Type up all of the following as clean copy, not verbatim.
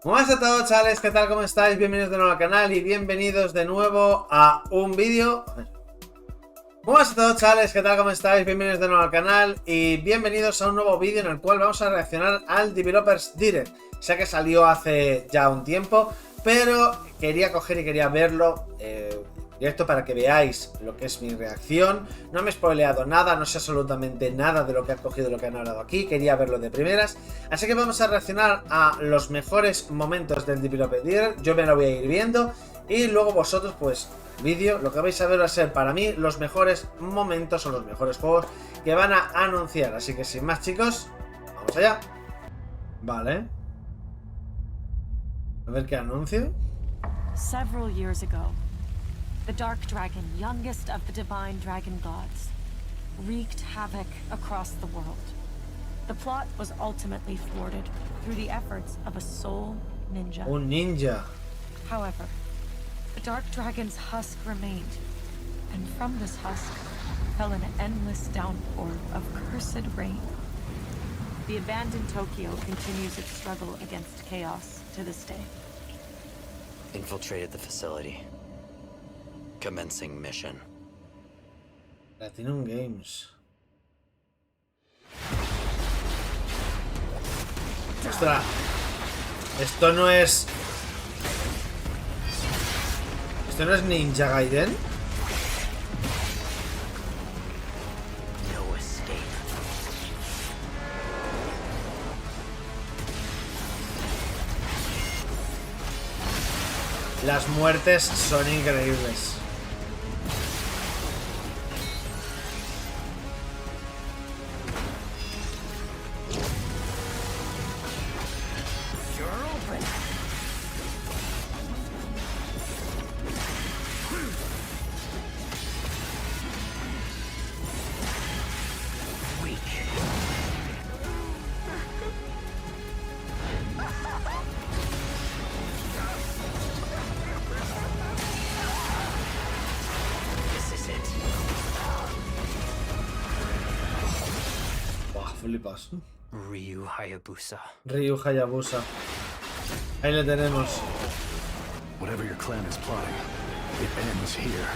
Buenas a todos, chavales, ¿qué tal? ¿Cómo estáis? Bienvenidos de nuevo al canal y bienvenidos de nuevo a un vídeo. Buenas a todos, chavales, ¿qué tal? ¿Cómo estáis? Bienvenidos de nuevo al canal y bienvenidos a un nuevo vídeo en el cual vamos a reaccionar al Developers Direct. Sé que salió hace ya un tiempo, pero quería coger y quería verlo directo para que veáis lo que es mi reacción. No me he spoileado nada, no sé absolutamente nada de lo que han cogido, lo que han hablado aquí. Quería verlo de primeras, así que vamos a reaccionar a los mejores momentos del Developers Direct. Yo me lo voy a ir viendo y luego vosotros, pues, vídeo, lo que vais a ver va a ser para mí los mejores momentos o los mejores juegos que van a anunciar. Así que sin más, chicos, vamos allá. Vale. A ver qué anuncio. Several years ago, the Dark Dragon, youngest of the divine dragon gods, wreaked havoc across the world. The plot was ultimately thwarted through the efforts of a soul ninja. Un ninja. However, the Dark Dragon's husk remained, and from this husk fell an endless downpour of cursed rain. The abandoned Tokyo continues its struggle against chaos to this day. Infiltrated the facility. Commencing mission. Platinum Games. Ostras. Esto no es Ninja Gaiden. No escape. Las muertes son increíbles. Flipas. Ryu Hayabusa. Ryu Hayabusa. Ahí le tenemos. Whatever your clan is plotting, it ends here.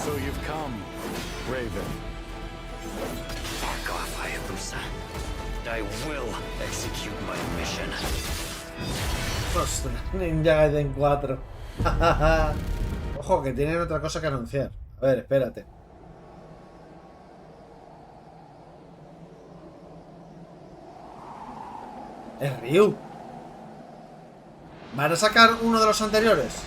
So you've come, Raven. Back off, Hayabusa. I will execute my mission. Ostras, Ninja Gaiden 4. Ojo, que tienen otra cosa que anunciar. A ver, espérate. Es Ryu. ¿Van a sacar uno de los anteriores?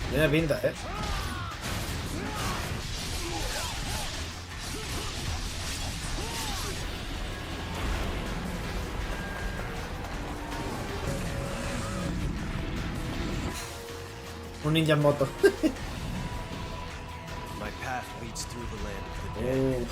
Tiene pinta, ¿eh? Un ninja en moto. My path leads through the land of the dead.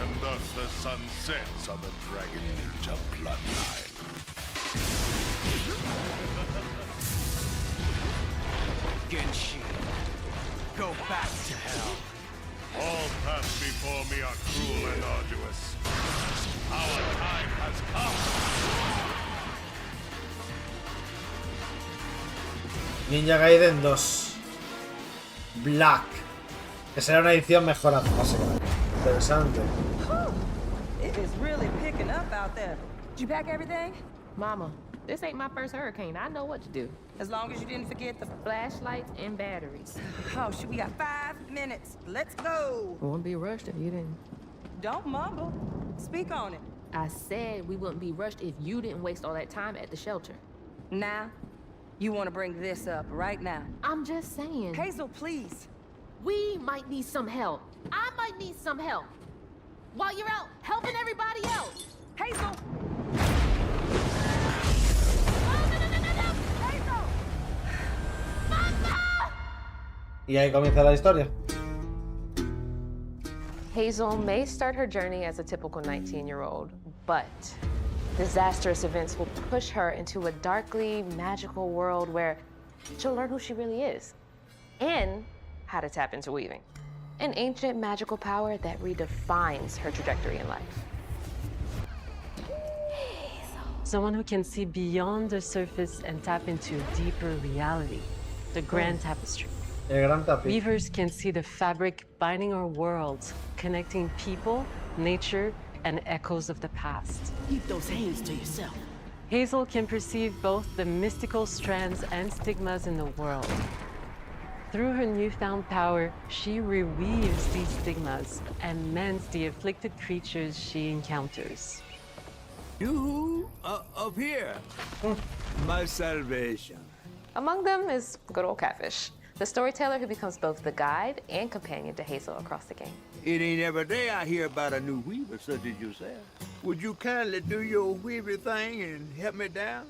And thus the sun sets on the Dragon Ninja bloodline. Genshi, go back to hell. All paths before me are cruel and arduous. Our time has come. Ninja Gaiden 2 Black, que será una edición mejorada, básicamente. Interesante. It is really picking up out there. Did you pack everything? Mama, this ain't my first hurricane. I know what to do. As long as you didn't forget the... Flashlights and batteries. Oh, shoot, we got 5 minutes. Let's go. We wouldn't be rushed if you didn't. Don't mumble. Speak on it. I said we wouldn't be rushed if you didn't waste all that time at the shelter. Now, you want to bring this up right now. I'm just saying. Hazel, please. We might need some help. I might need some help. While you're out helping everybody else. Hazel! Oh, no, no, no, no, no! Hazel! Mama! Y ahí comienza la historia. Hazel may start her journey as a typical 19-year-old, but disastrous events will push her into a darkly magical world where she'll learn who she really is and how to tap into weaving, an ancient magical power that redefines her trajectory in life. Someone who can see beyond the surface and tap into a deeper reality, the grand tapestry. El gran tapete. Weavers can see the fabric binding our worlds, connecting people, nature, and echoes of the past. Keep those hands to yourself. Hazel can perceive both the mystical strands and stigmas in the world. Through her newfound power, she reweaves these stigmas and mends the afflicted creatures she encounters. You up here. My salvation. Among them is good old Catfish, the storyteller who becomes both the guide and companion to Hazel across the game. It ain't every day I hear about a new weaver such as yourself. Would you kindly do your weaver thing and help me down?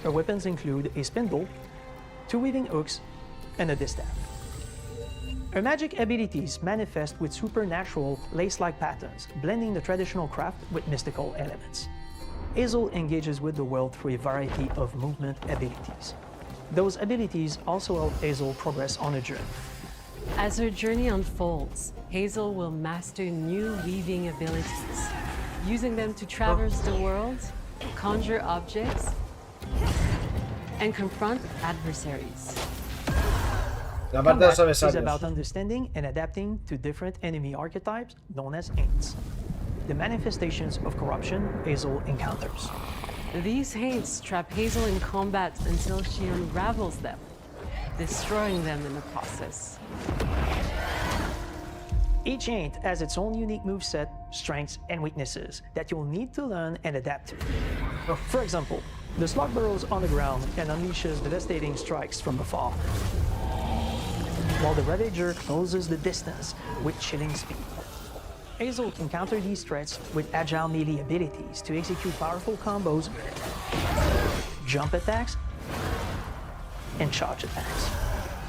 Her weapons include a spindle, 2 weaving hooks, and a distaff. Her magic abilities manifest with supernatural, lace-like patterns, blending the traditional craft with mystical elements. Hazel engages with the world through a variety of movement abilities. Those abilities also help Hazel progress on a journey. As her journey unfolds, Hazel will master new weaving abilities, using them to traverse the world, conjure objects, and confront adversaries. Combat is about understanding and adapting to different enemy archetypes known as Aints, the manifestations of corruption Hazel encounters. These Haints trap Hazel in combat until she unravels them, destroying them in the process. Each Aint has its own unique moveset, strengths, and weaknesses that you'll need to learn and adapt to. For example, the Slug burrows on the ground and unleashes devastating strikes from afar, while the Ravager closes the distance with chilling speed. Hazel can counter these threats with agile melee abilities to execute powerful combos, jump attacks, and charge attacks.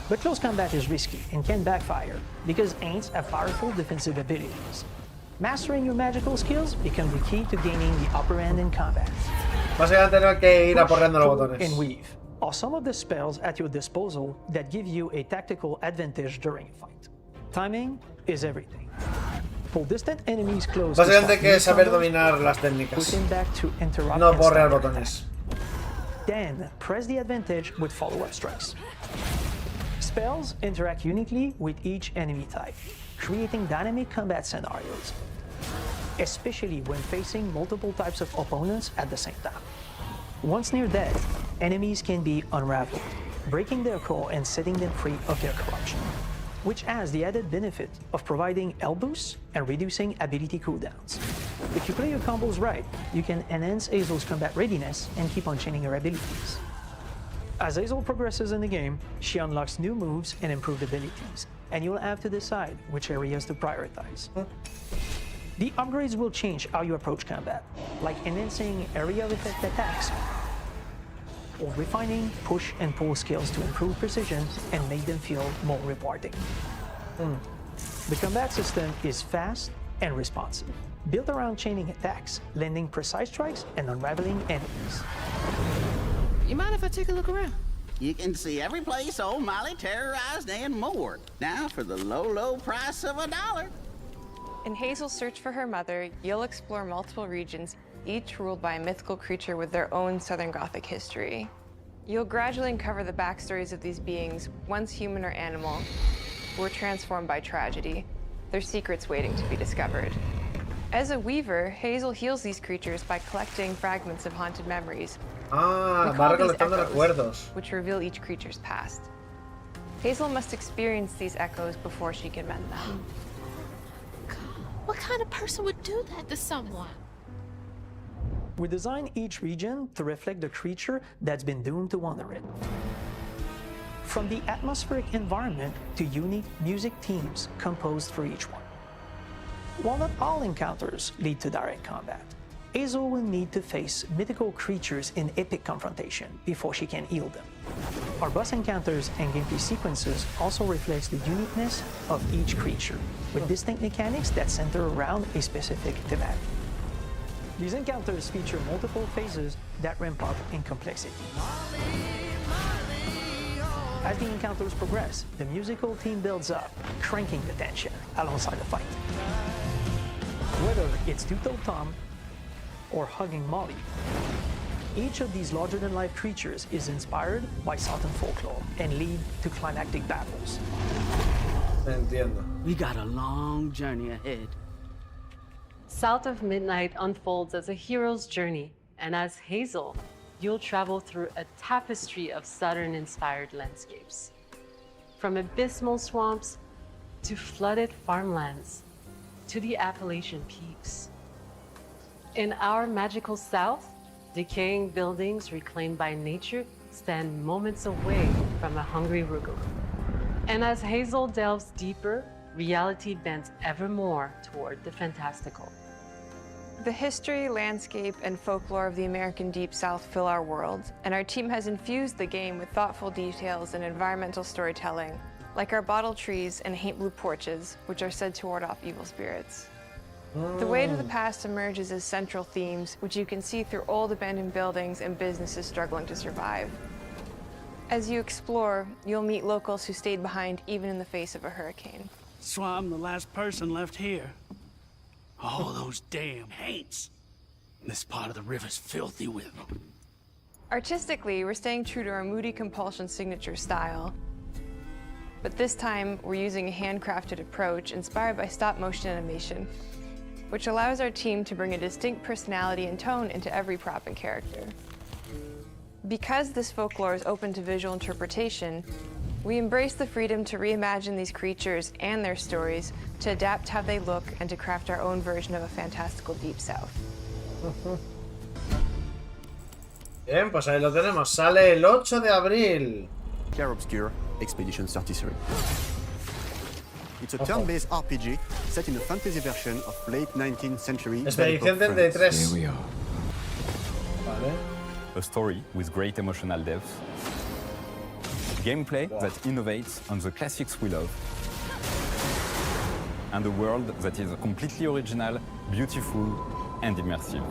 But close combat is risky and can backfire because Aints have powerful defensive abilities. Mastering your magical skills becomes the key to gaining the upper hand in combat. Básicamente tener que ir aporreando los botones. And weave are some of the spells at your disposal that give you a tactical advantage during a fight. Timing is everything. Pull distant enemies close. Básicamente hay que saber dominar las técnicas. No porrear botones. Then press the advantage with follow-up strikes. Spells interact uniquely with each enemy type, creating dynamic combat scenarios, especially when facing multiple types of opponents at the same time. Once near death, enemies can be unraveled, breaking their core and setting them free of their corruption, which has the added benefit of providing health boosts and reducing ability cooldowns. If you play your combos right, you can enhance Hazel's combat readiness and keep on chaining her abilities. As Hazel progresses in the game, she unlocks new moves and improved abilities, and you'll have to decide which areas to prioritize. The upgrades will change how you approach combat, like enhancing area of effect attacks, or refining push and pull skills to improve precision and make them feel more rewarding. The combat system is fast and responsive, built around chaining attacks, landing precise strikes, and unraveling enemies. You mind if I take a look around? You can see every place old Molly terrorized and more. Now for the low, low price of $1. In Hazel's search for her mother, you'll explore multiple regions, each ruled by a mythical creature with their own Southern Gothic history. You'll gradually uncover the backstories of these beings, once human or animal, who were transformed by tragedy, their secrets waiting to be discovered. As a weaver, Hazel heals these creatures by collecting fragments of haunted memories. Va recolectando recuerdos, which reveal each creature's past. Hazel must experience these echoes before she can mend them. What kind of person would do that to someone? We design each region to reflect the creature that's been doomed to wander it. From the atmospheric environment to unique music themes composed for each one. While not all encounters lead to direct combat, Hazel will need to face mythical creatures in epic confrontation before she can heal them. Our boss encounters and gameplay sequences also reflects the uniqueness of each creature, with distinct mechanics that center around a specific thematic. These encounters feature multiple phases that ramp up in complexity. As the encounters progress, the musical theme builds up, cranking the tension alongside the fight. Whether it's Two-Toed Tom or hugging Molly, each of these larger-than-life creatures is inspired by Southern folklore and lead to climactic battles. Entiendo. We got a long journey ahead. South of Midnight unfolds as a hero's journey, and as Hazel, you'll travel through a tapestry of Southern-inspired landscapes. From abysmal swamps to flooded farmlands to the Appalachian peaks. In our magical South, decaying buildings reclaimed by nature stand moments away from a hungry Rugal. And as Hazel delves deeper, reality bends ever more toward the fantastical. The history, landscape, and folklore of the American Deep South fill our world, and our team has infused the game with thoughtful details and environmental storytelling, like our bottle trees and haint blue porches, which are said to ward off evil spirits. The way to the past emerges as central themes, which you can see through old abandoned buildings and businesses struggling to survive. As you explore, you'll meet locals who stayed behind even in the face of a hurricane. So I'm the last person left here. All those damn haints. This part of the river's filthy with them. Artistically, we're staying true to our moody compulsion signature style. But this time, we're using a handcrafted approach inspired by stop-motion animation, which allows our team to bring a distinct personality and tone into every prop and character. Because this folklore is open to visual interpretation, we embrace the freedom to reimagine these creatures and their stories, to adapt how they look, and to craft our own version of a fantastical Deep South. Bien, pues ahí lo tenemos. Sale el 8 de abril. Clair Obscure Expedition 33. It's a turn-based RPG set in a fantasy version of late 19th century. Expedición 33. Here we are. Vale. A story with great emotional depth. Gameplay that innovates on the classics we love. And a world that is completely original, beautiful, and immersive.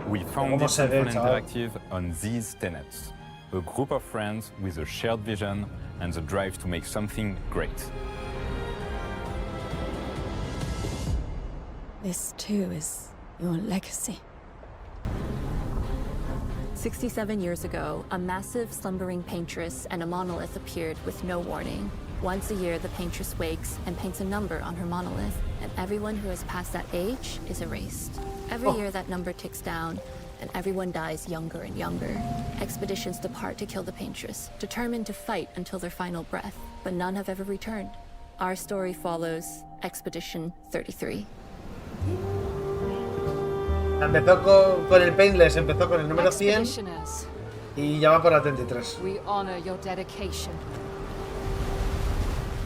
We founded Central Interactive on these tenets. A group of friends with a shared vision and the drive to make something great. This too is your legacy. 67 years ago, a massive slumbering paintress and a monolith appeared with no warning. Once a year, the paintress wakes and paints a number on her monolith, and everyone who has passed that age is erased. Every year, that number ticks down, and everyone dies younger and younger. Expeditions depart to kill the paintress, determined to fight until their final breath, but none have ever returned. Our story follows Expedition 33. Empezó con el Painless, empezó con el número 100 y ya va por la 33. We honor your dedication.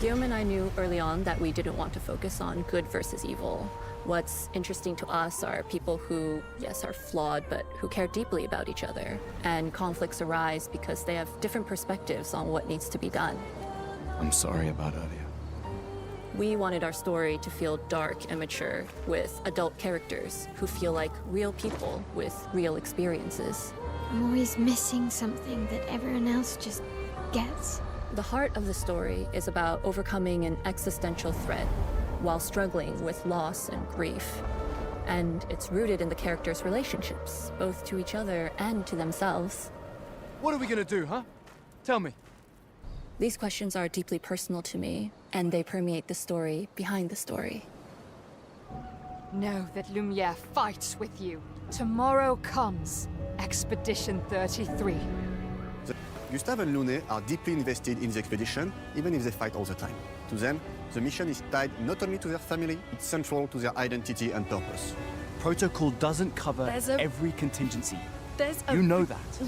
Guillaume and I knew early on that we didn't want to focus on good versus evil. What's interesting to us are people who, yes, are flawed, but who care deeply about each other. And conflicts arise because they have different perspectives on what needs to be done. I'm sorry about earlier. We wanted our story to feel dark and mature, with adult characters who feel like real people with real experiences. I'm always missing something that everyone else just gets. The heart of the story is about overcoming an existential threat while struggling with loss and grief. And it's rooted in the characters' relationships, both to each other and to themselves. What are we gonna do, huh? Tell me. These questions are deeply personal to me, and they permeate the story behind the story. Know that Lumiere fights with you. Tomorrow comes Expedition 33. Gustave and Lune are deeply invested in the expedition, even if they fight all the time. To them, the mission is tied not only to their family, it's central to their identity and purpose. Protocol doesn't cover every contingency. You know that.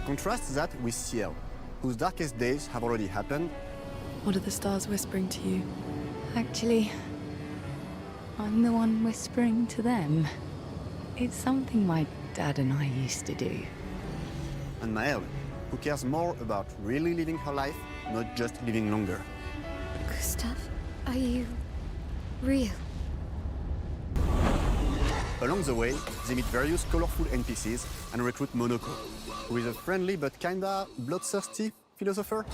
Contrast that with Ciel, whose darkest days have already happened. What are the stars whispering to you? Actually, I'm the one whispering to them. It's something my dad and I used to do. And Maël, who cares more about really living her life, not just living longer. Gustav, are you real? Along the way, they meet various colorful NPCs and recruit Monoko, who is a friendly but kinda bloodthirsty philosopher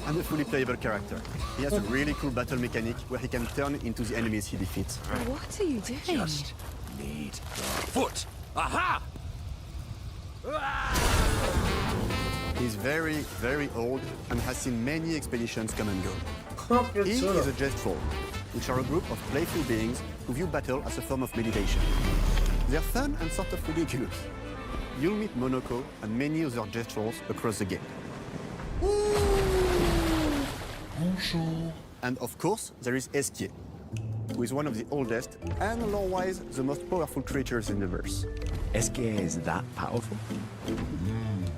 and a fully playable character. He has a really cool battle mechanic where he can turn into the enemies he defeats. What are you doing? Just need the foot. Aha! He's very, very old and has seen many expeditions come and go. He is a Jestfall, which are a group of playful beings who view battle as a form of meditation. They're fun and sort of ridiculous. You'll meet Monoko and many other Jestfalls across the game. Bonjour. And of course, there is Esquier, who is one of the oldest and lore-wise the most powerful creatures in the verse. Esquier is that powerful?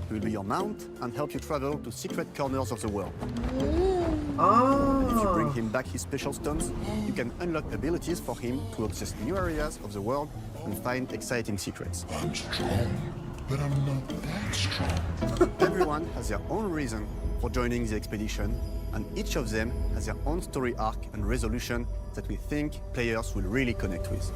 He will be your mount and help you travel to secret corners of the world. If you bring him back his special stones, you can unlock abilities for him to access new areas of the world and find exciting secrets. I'm strong, but I'm not that strong. Everyone has their own reason for joining the expedition, and each of them has their own story arc and resolution that we think players will really connect with.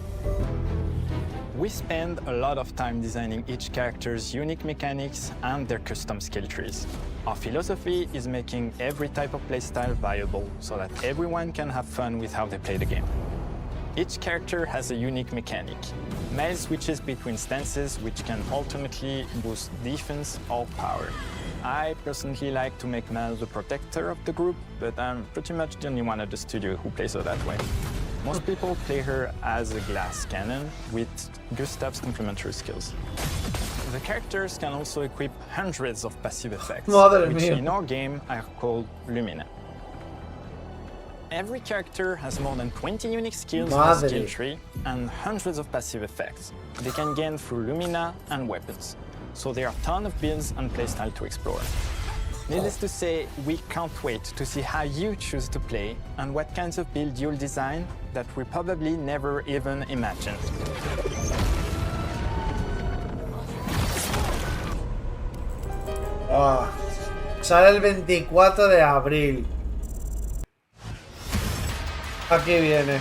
We spend a lot of time designing each character's unique mechanics and their custom skill trees. Our philosophy is making every type of playstyle viable so that everyone can have fun with how they play the game. Each character has a unique mechanic. Mel switches between stances which can ultimately boost defense or power. I personally like to make Mel the protector of the group, but I'm pretty much the only one at the studio who plays her that way. Most people play her as a glass cannon with Gustav's complementary skills. The characters can also equip hundreds of passive effects, which in our game are called Lumina. Every character has more than 20 unique skills in the skill tree and hundreds of passive effects they can gain through Lumina and weapons. So there are a ton of builds and playstyle to explore. Needless to say, we can't wait to see how you choose to play and what kinds of build you'll design that we probably never even imagined. Sale el 24 de abril. Aquí viene.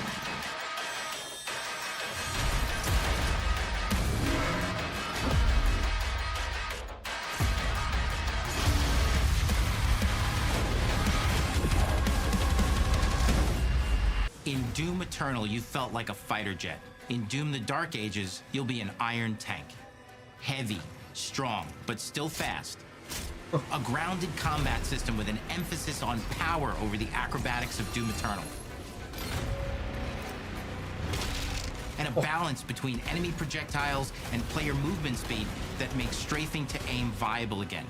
In Doom Eternal, you felt like a fighter jet. In Doom the Dark Ages, you'll be an iron tank. Heavy, strong, but still fast. A grounded combat system with an emphasis on power over the acrobatics of Doom Eternal. And a balance between enemy projectiles and player movement speed that makes strafing to aim viable again.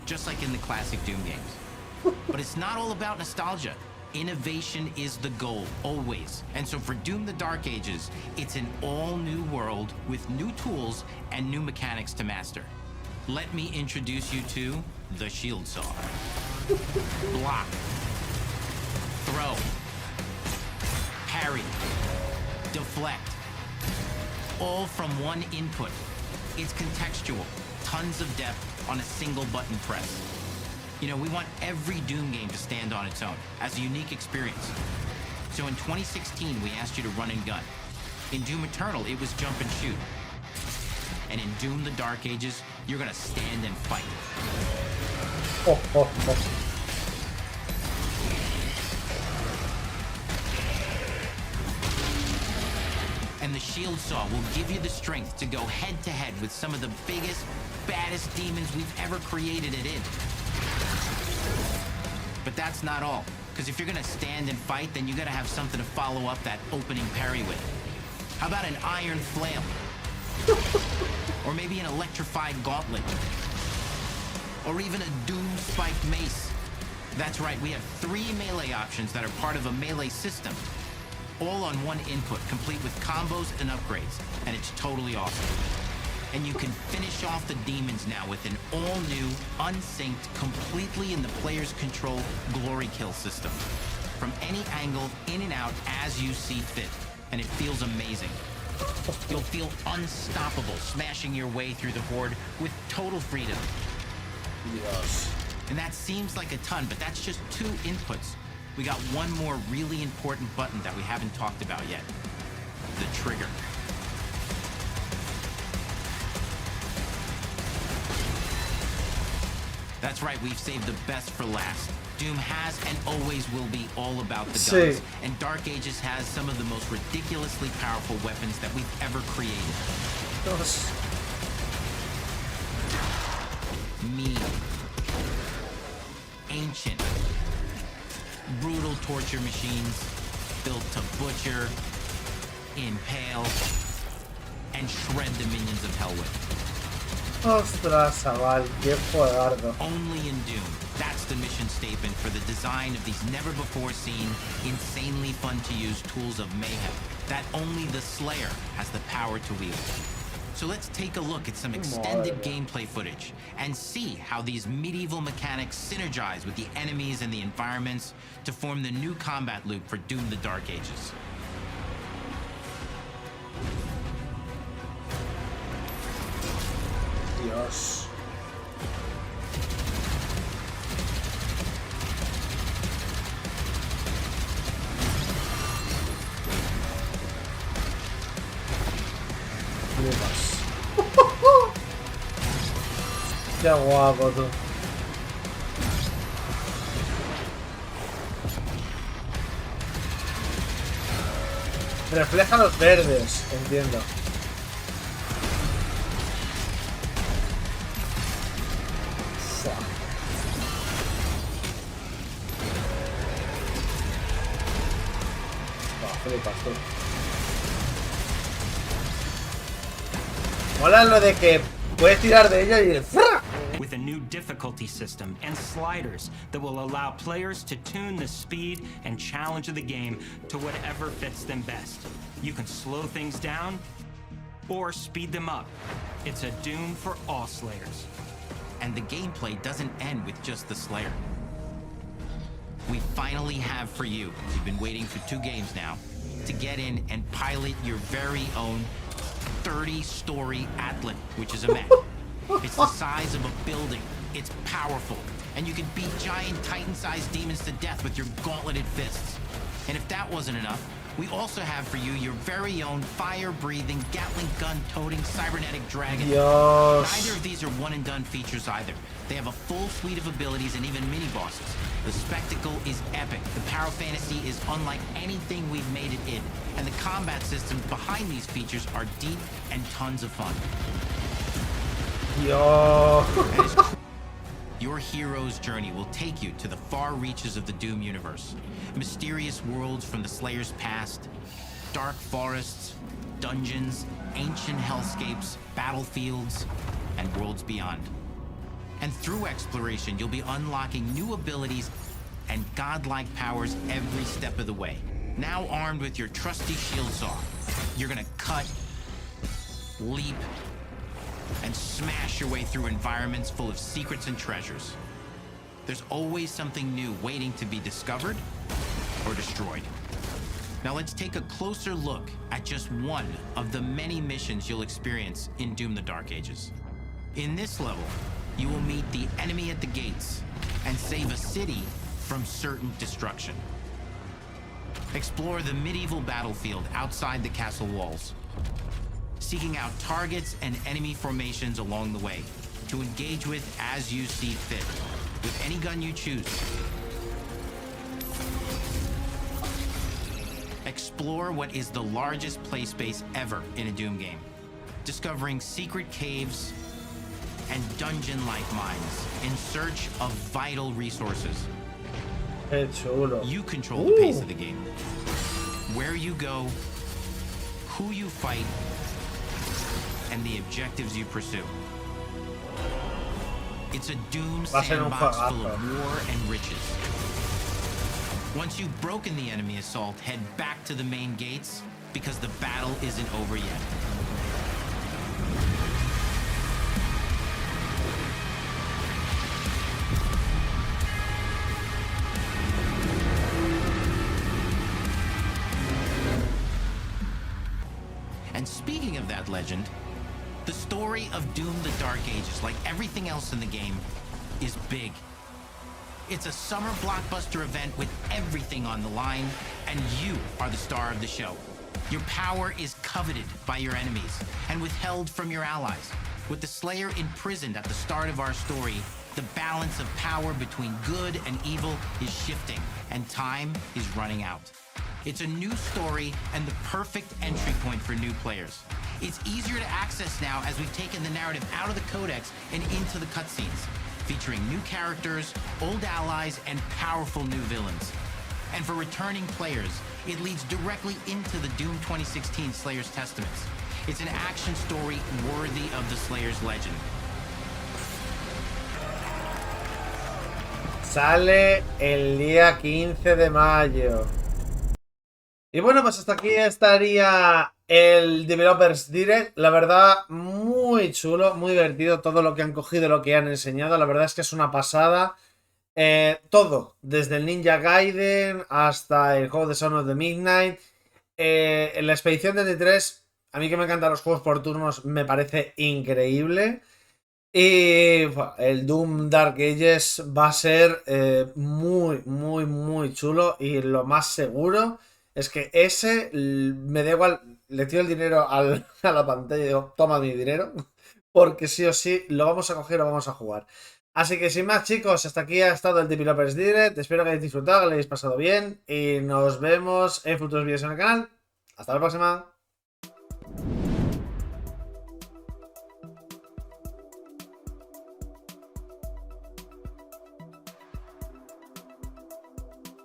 Just like in the classic Doom games. But it's not all about nostalgia. Innovation is the goal, always. And so for Doom the Dark Ages, it's an all-new world with new tools and new mechanics to master. Let me introduce you to the Shield Saw. Block. Throw. Parry. Deflect. All from one input. It's contextual, tons of depth on a single button press. You know, we want every Doom game to stand on its own as a unique experience. So in 2016, we asked you to run and gun. In Doom Eternal, it was jump and shoot. And in Doom the Dark Ages, you're gonna stand and fight. And the Shield Saw will give you the strength to go head to head with some of the biggest, baddest demons we've ever created it in. But that's not all, because if you're gonna stand and fight, then you gotta have something to follow up that opening parry with. How about an iron flail? Or maybe an electrified gauntlet? Or even a Doom spiked mace? That's right, we have 3 melee options that are part of a melee system. All on one input, complete with combos and upgrades, and it's totally awesome. And you can finish off the demons now with an all-new, unsynced, completely in the player's control glory kill system. From any angle, in and out, as you see fit. And it feels amazing. You'll feel unstoppable, smashing your way through the horde with total freedom. Dios. And that seems like a ton, but that's just 2 inputs. We got one more really important button that we haven't talked about yet. The trigger. That's right, we've saved the best for last. Doom has and always will be all about the guns. And Dark Ages has some of the most ridiculously powerful weapons that we've ever created. Mean. Ancient. Brutal torture machines built to butcher, impale, and shred the minions of hell with. Ostras, chaval, qué juegardo. Only in Doom. That's the mission statement for the design of these never-before-seen, insanely fun-to-use tools of mayhem that only the Slayer has the power to wield. So let's take a look at some extended gameplay footage and see how these medieval mechanics synergize with the enemies and the environments to form the new combat loop for Doom: The Dark Ages. Dios. Qué guapo, tú. Refleja los verdes, entiendo. Flipas tú. Mola lo de que puedes tirar de ella y with a new difficulty system and sliders that will allow players to tune the speed and challenge of the game to whatever fits them best. You can slow things down or speed them up. It's a Doom for all Slayers. And the gameplay doesn't end with just the Slayer. We finally have for you, you've been waiting for 2 games now, to get in and pilot your very own 30-story Atlan, which is a mech. It's the size of a building, it's powerful, and you can beat giant Titan-sized demons to death with your gauntleted fists. And if that wasn't enough, we also have for you your very own fire-breathing, Gatling gun-toting cybernetic dragon. Dios. Neither of these are one-and-done features either. They have a full suite of abilities and even mini-bosses. The spectacle is epic. The power fantasy is unlike anything we've made it in. And the combat systems behind these features are deep and tons of fun. Yo. Your hero's journey will take you to the far reaches of the Doom universe. Mysterious worlds from the Slayer's past, dark forests, dungeons, ancient hellscapes, battlefields, and worlds beyond. And through exploration, you'll be unlocking new abilities and godlike powers every step of the way. Now armed with your trusty shield saw, you're gonna cut, leap, and smash your way through environments full of secrets and treasures. There's always something new waiting to be discovered or destroyed. Now let's take a closer look at just one of the many missions you'll experience in Doom: The Dark Ages. In this level, you will meet the enemy at the gates and save a city from certain destruction. Explore the medieval battlefield outside the castle walls, seeking out targets and enemy formations along the way to engage with as you see fit, with any gun you choose. Explore what is the largest play space ever in a Doom game, discovering secret caves and dungeon-like mines in search of vital resources. You control the pace of the game. Where you go, who you fight, and the objectives you pursue. It's a Doom sandbox full of war and riches. Once you've broken the enemy assault, head back to the main gates, because the battle isn't over yet. And speaking of that legend, the story of Doom: The Dark Ages, like everything else in the game, is big. It's a summer blockbuster event with everything on the line, and you are the star of the show. Your power is coveted by your enemies and withheld from your allies. With the Slayer imprisoned at the start of our story, the balance of power between good and evil is shifting, and time is running out. It's a new story and the perfect entry point for new players. It's easier to access now as we've taken the narrative out of the codex and into the cutscenes, featuring new characters, old allies, and powerful new villains. And for returning players, it leads directly into the Doom 2016 Slayer's Testaments. It's an action story worthy of the Slayer's legend. Sale el día 15 de mayo. Y bueno, pues hasta aquí estaría el Developers Direct. La verdad, muy chulo, muy divertido todo lo que han cogido, lo que han enseñado. La verdad es que es una pasada. Todo, desde el Ninja Gaiden hasta el juego de Son of the Midnight. En la expedición 33, a mí que me encantan los juegos por turnos, me parece increíble. Y el Doom Dark Ages va a ser muy chulo. Y lo más seguro es que ese, me da igual, le tiro el dinero a la pantalla y digo, toma mi dinero, porque sí o sí lo vamos a coger o vamos a jugar. Así que sin más, chicos, hasta aquí ha estado el Developers Direct. Espero que hayáis disfrutado, que lo hayáis pasado bien y nos vemos en futuros vídeos en el canal. Hasta la próxima.